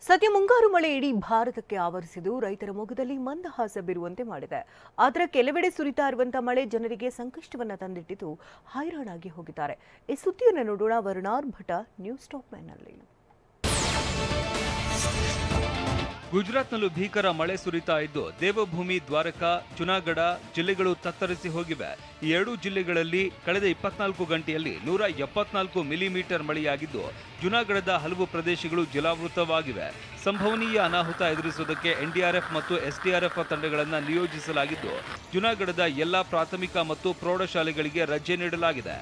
ಸದ್ಯ ಮುಂಗಾರು ಮಳೆ ಇಡೀ ಭಾರತಕ್ಕೆ ಆವರಿಸಿದ್ದು ರೈತರ ಮೊಗದಲ್ಲಿ ಮಂದಹಾಸ ಬೀರುವಂತೆ ಮಾಡಿದೆ. ಆದರೆ ಕೆಲವೆಡೆ ಸುರಿತಾ ಇರುವಂತಹ ಮಳೆ ಜನರಿಗೆ ಸಂಕಷ್ಟವನ್ನ ತಂದಿಟ್ಟಿದ್ದು ಹೈರಾಣಾಗಿ ಹೋಗಿದ್ದಾರೆ. ಈ ಸುದ್ದಿಯನ್ನು ನೋಡೋಣ ವರುಣಾರ್ ಭಟ ನ್ಯೂಸ್ ಟಾಪ್ ನಲ್ಲಿ. ಗುಜರಾತ್ನಲ್ಲೂ ಭೀಕರ ಮಳೆ ಸುರಿತಾ ಇದ್ದು ದೇವಭೂಮಿ, ದ್ವಾರಕಾ, ಜುನಾಗಢ ಜಿಲ್ಲೆಗಳು ತತ್ತರಿಸಿ ಹೋಗಿವೆ. ಈ ಎರಡೂ ಜಿಲ್ಲೆಗಳಲ್ಲಿ ಕಳೆದ 24 ಗಂಟೆಯಲ್ಲಿ 174 ಮಿಲಿಮೀಟರ್ ಮಳೆಯಾಗಿದ್ದು ಜುನಾಗಢದ ಹಲವು ಪ್ರದೇಶಗಳು ಜಲಾವೃತವಾಗಿವೆ. ಸಂಭವನೀಯ ಅನಾಹುತ ಎದುರಿಸುವುದಕ್ಕೆ ಎನ್ಡಿಆರ್ಎಫ್ ಮತ್ತು ಎಸ್ಡಿಆರ್ಎಫ್ ತಂಡಗಳನ್ನು ನಿಯೋಜಿಸಲಾಗಿದ್ದು ಜುನಾಗಢದ ಎಲ್ಲಾ ಪ್ರಾಥಮಿಕ ಮತ್ತು ಪ್ರೌಢಶಾಲೆಗಳಿಗೆ ರಜೆ ನೀಡಲಾಗಿದೆ.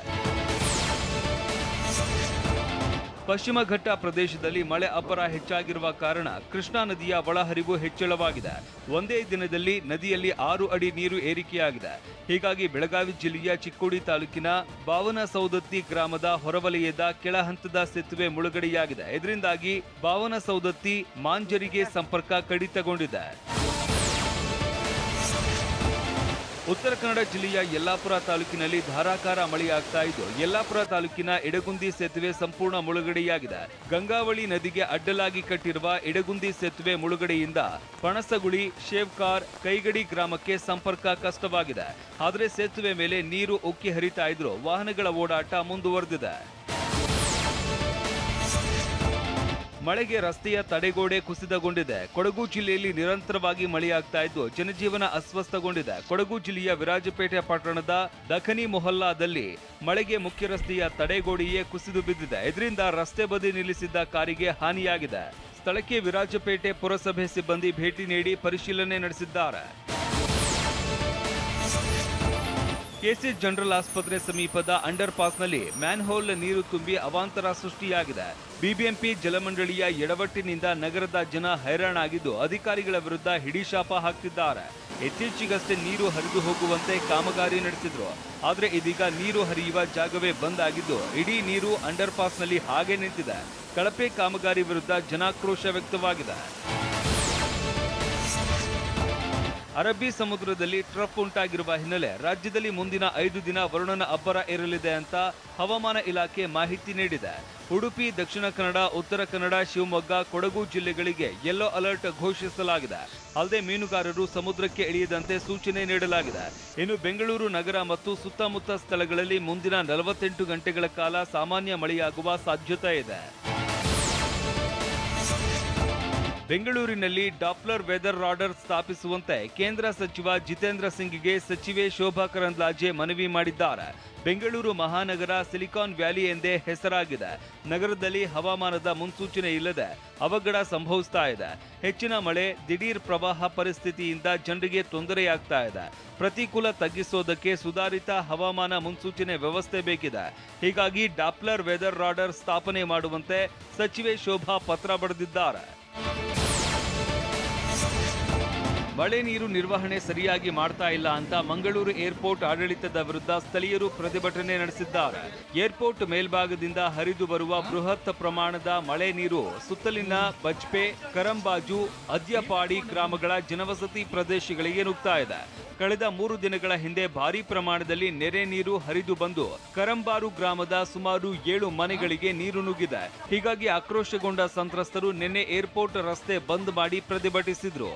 ಪಶ್ಚಿಮ ಘಟ್ಟ ಪ್ರದೇಶದಲ್ಲಿ ಮಳೆ ಅಬ್ಬರ ಹೆಚ್ಚಾಗಿರುವ ಕಾರಣ ಕೃಷ್ಣಾ ನದಿಯ ಒಳಹರಿವು ಹೆಚ್ಚಳವಾಗಿದೆ. ಒಂದೇ ದಿನದಲ್ಲಿ ನದಿಯಲ್ಲಿ 6 ಅಡಿ ನೀರು ಏರಿಕೆಯಾಗಿದೆ. ಹೀಗಾಗಿ ಬೆಳಗಾವಿ ಜಿಲ್ಲೆಯ ಚಿಕ್ಕೋಡಿ ತಾಲೂಕಿನ ಬಾವನಸೌದತ್ತಿ ಗ್ರಾಮದ ಹೊರವಲಯದ ಕೆಳಹಂತದ ಸೇತುವೆ ಮುಳುಗಡೆಯಾಗಿದೆ. ಇದರಿಂದಾಗಿ ಬಾವನಸೌದತ್ತಿ ಮಾಂಜರಿಗೆ ಸಂಪರ್ಕ ಕಡಿತಗೊಂಡಿದೆ. ಉತ್ತರ ಕನ್ನಡ ಜಿಲ್ಲೆಯ ಯಲ್ಲಾಪುರ ತಾಲೂಕಿನಲ್ಲಿ ಧಾರಾಕಾರ ಮಳೆಯಾಗ್ತಾ ಇದ್ದು ಯಲ್ಲಾಪುರ ತಾಲೂಕಿನ ಇಡಗುಂದಿ ಸೇತುವೆ ಸಂಪೂರ್ಣ ಮುಳುಗಡೆಯಾಗಿದೆ. ಗಂಗಾವಳಿ ನದಿಗೆ ಅಡ್ಡಲಾಗಿ ಕಟ್ಟಿರುವ ಇಡಗುಂದಿ ಸೇತುವೆ ಮುಳುಗಡೆಯಿಂದ ಪಣಸಗುಳಿ, ಶೇವ್ಕಾರ್, ಕೈಗಡಿ ಗ್ರಾಮಕ್ಕೆ ಸಂಪರ್ಕ ಕಷ್ಟವಾಗಿದೆ. ಆದರೆ ಸೇತುವೆ ಮೇಲೆ ನೀರು ಉಕ್ಕಿ ಹರಿತಾ ಇದ್ರೂ ವಾಹನಗಳ ಓಡಾಟ ಮುಂದುವರೆದಿದೆ. ಮಳೆಗೆ ರಸ್ತೆಯ ತಡೆಗೋಡೆ ಕುಸಿತಗೊಂಡಿದೆ. ಕೊಡಗು ಜಿಲ್ಲೆಯಲ್ಲಿ ನಿರಂತರವಾಗಿ ಮಳೆಯಾಗ್ತಾ ಇದ್ದು ಜನಜೀವನ ಅಸ್ವಸ್ಥಗೊಂಡಿದೆ. ಕೊಡಗು ಜಿಲ್ಲೆಯ ವಿರಾಜಪೇಟೆ ಪಟ್ಟಣದ ದಖನಿ ಮೊಹಲ್ಲಾದಲ್ಲಿ ಮಳೆಗೆ ಮುಖ್ಯ ರಸ್ತೆಯ ತಡೆಗೋಡೆಯೇ ಕುಸಿದು ಬಿದ್ದಿದೆ. ಇದರಿಂದ ರಸ್ತೆ ಬದಿ ನಿಲ್ಲಿಸಿದ್ದ ಕಾರಿಗೆ ಹಾನಿಯಾಗಿದೆ. ಸ್ಥಳಕ್ಕೆ ವಿರಾಜಪೇಟೆ ಪುರಸಭೆ ಸಿಬ್ಬಂದಿ ಭೇಟಿ ನೀಡಿ ಪರಿಶೀಲನೆ ನಡೆಸಿದ್ದಾರೆ. ಕೆಸಿ ಜನರಲ್ ಆಸ್ಪತ್ರೆ ಸಮೀಪದ ಅಂಡರ್ ಪಾಸ್ನಲ್ಲಿ ಮ್ಯಾನ್ಹೋಲ್ ನೀರು ತುಂಬಿ ಅವಾಂತರ ಸೃಷ್ಟಿಯಾಗಿದೆ. ಬಿಬಿಎಂಪಿ ಜಲಮಂಡಳಿಯ ಎಡವಟ್ಟಿನಿಂದ ನಗರದ ಜನ ಹೈರಾಣಾಗಿದ್ದು ಅಧಿಕಾರಿಗಳ ವಿರುದ್ಧ ಹಿಡಿಶಾಪ ಹಾಕ್ತಿದ್ದಾರೆ. ಇತ್ತೀಚೆಗಷ್ಟೇ ನೀರು ಹರಿದು ಹೋಗುವಂತೆ ಕಾಮಗಾರಿ ನಡೆಸಿದ್ರು. ಆದರೆ ಇದೀಗ ನೀರು ಹರಿಯುವ ಜಾಗವೇ ಬಂದ್ ಆಗಿದ್ದು ಇಡೀ ನೀರು ಅಂಡರ್ ಪಾಸ್ನಲ್ಲಿ ಹಾಗೆ ನಿಂತಿದೆ. ಕಳಪೆ ಕಾಮಗಾರಿ ವಿರುದ್ಧ ಜನಾಕ್ರೋಶ ವ್ಯಕ್ತವಾಗಿದೆ. ಅರಬ್ಬಿ ಸಮುದ್ರದಲ್ಲಿ ಟ್ರಫ್ ಉಂಟಾಗಿರುವ ಹಿನ್ನೆಲೆ ರಾಜ್ಯದಲ್ಲಿ ಮುಂದಿನ 5 ದಿನ ವರುಣನ ಅಬ್ಬರ ಇರಲಿದೆ ಅಂತ ಹವಾಮಾನ ಇಲಾಖೆ ಮಾಹಿತಿ ನೀಡಿದೆ. ಉಡುಪಿ, ದಕ್ಷಿಣ ಕನ್ನಡ, ಉತ್ತರ ಕನ್ನಡ, ಶಿವಮೊಗ್ಗ, ಕೊಡಗು ಜಿಲ್ಲೆಗಳಿಗೆ ಯೆಲ್ಲೋ ಅಲರ್ಟ್ ಘೋಷಿಸಲಾಗಿದೆ. ಅಲ್ಲದೆ ಮೀನುಗಾರರು ಸಮುದ್ರಕ್ಕೆ ಇಳಿಯದಂತೆ ಸೂಚನೆ ನೀಡಲಾಗಿದೆ. ಇನ್ನು ಬೆಂಗಳೂರು ನಗರ ಮತ್ತು ಸುತ್ತಮುತ್ತ ಸ್ಥಳಗಳಲ್ಲಿ ಮುಂದಿನ 48 ಗಂಟೆಗಳ ಕಾಲ ಸಾಮಾನ್ಯ ಮಳೆಯಾಗುವ ಸಾಧ್ಯತೆ ಇದೆ. ಬೆಂಗಳೂರಿನಲ್ಲಿ ಡಾಪ್ಲರ್ ವೆದರ್ ರಾಡರ್ ಸ್ಥಾಪಿಸುವಂತೆ ಕೇಂದ್ರ ಸಚಿವ ಜಿತೇಂದ್ರ ಸಿಂಗ್ಗೆ ಸಚಿವೆ ಶೋಭಾ ಕರಂದ್ಲಾಜೆ ಮನವಿ ಮಾಡಿದ್ದಾರೆ. ಬೆಂಗಳೂರು ಮಹಾನಗರ ಸಿಲಿಕಾನ್ ವ್ಯಾಲಿ ಎಂದೇ ಹೆಸರಾಗಿದೆ. ನಗರದಲ್ಲಿ ಹವಾಮಾನದ ಮುನ್ಸೂಚನೆ ಇಲ್ಲದೆ ಅವಘಡ ಸಂಭವಿಸ್ತಾ ಇದೆ. ಹೆಚ್ಚಿನ ಮಳೆ, ದಿಢೀರ್ ಪ್ರವಾಹ ಪರಿಸ್ಥಿತಿಯಿಂದ ಜನರಿಗೆ ತೊಂದರೆಯಾಗ್ತಾ ಇದೆ. ಪ್ರತಿಕೂಲ ತಗ್ಗಿಸೋದಕ್ಕೆ ಸುಧಾರಿತ ಹವಾಮಾನ ಮುನ್ಸೂಚನೆ ವ್ಯವಸ್ಥೆ ಬೇಕಿದೆ. ಹೀಗಾಗಿ ಡಾಪ್ಲರ್ ವೆದರ್ ರಾಡರ್ ಸ್ಥಾಪನೆ ಮಾಡುವಂತೆ ಸಚಿವೆ ಶೋಭಾ ಪತ್ರ ಬರೆದಿದ್ದಾರೆ. ಮಳೆ ನೀರು ನಿರ್ವಹಣೆ ಸರಿಯಾಗಿ ಮಾಡ್ತಾ ಇಲ್ಲ ಅಂತ ಮಂಗಳೂರು ಏರ್ಪೋರ್ಟ್ ಆಡಳಿತದ ವಿರುದ್ಧ ಸ್ಥಳೀಯರು ಪ್ರತಿಭಟನೆ ನಡೆಸಿದ್ದಾರೆ. ಏರ್ಪೋರ್ಟ್ ಮೇಲ್ಭಾಗದಿಂದ ಹರಿದು ಬರುವ ಬೃಹತ್ ಪ್ರಮಾಣದ ಮಳೆ ನೀರು ಸುತ್ತಲಿನ ಬಜ್ಪೆ, ಕರಂಬಾಜು, ಅದ್ಯಪಾಡಿ ಗ್ರಾಮಗಳ ಜನವಸತಿ ಪ್ರದೇಶಗಳಿಗೆ ನುಗ್ತಾ ಇದೆ. ಕಳೆದ 3 ದಿನಗಳ ಹಿಂದೆ ಭಾರೀ ಪ್ರಮಾಣದಲ್ಲಿ ನೆರೆ ನೀರು ಹರಿದು ಬಂದು ಕರಂಬಾರು ಗ್ರಾಮದ ಸುಮಾರು 7 ಮನೆಗಳಿಗೆ ನೀರು ನುಗ್ಗಿದೆ. ಹೀಗಾಗಿ ಆಕ್ರೋಶಗೊಂಡ ಸಂತ್ರಸ್ತರು ನಿನ್ನೆ ಏರ್ಪೋರ್ಟ್ ರಸ್ತೆ ಬಂದ್ ಮಾಡಿ ಪ್ರತಿಭಟಿಸಿದ್ರು.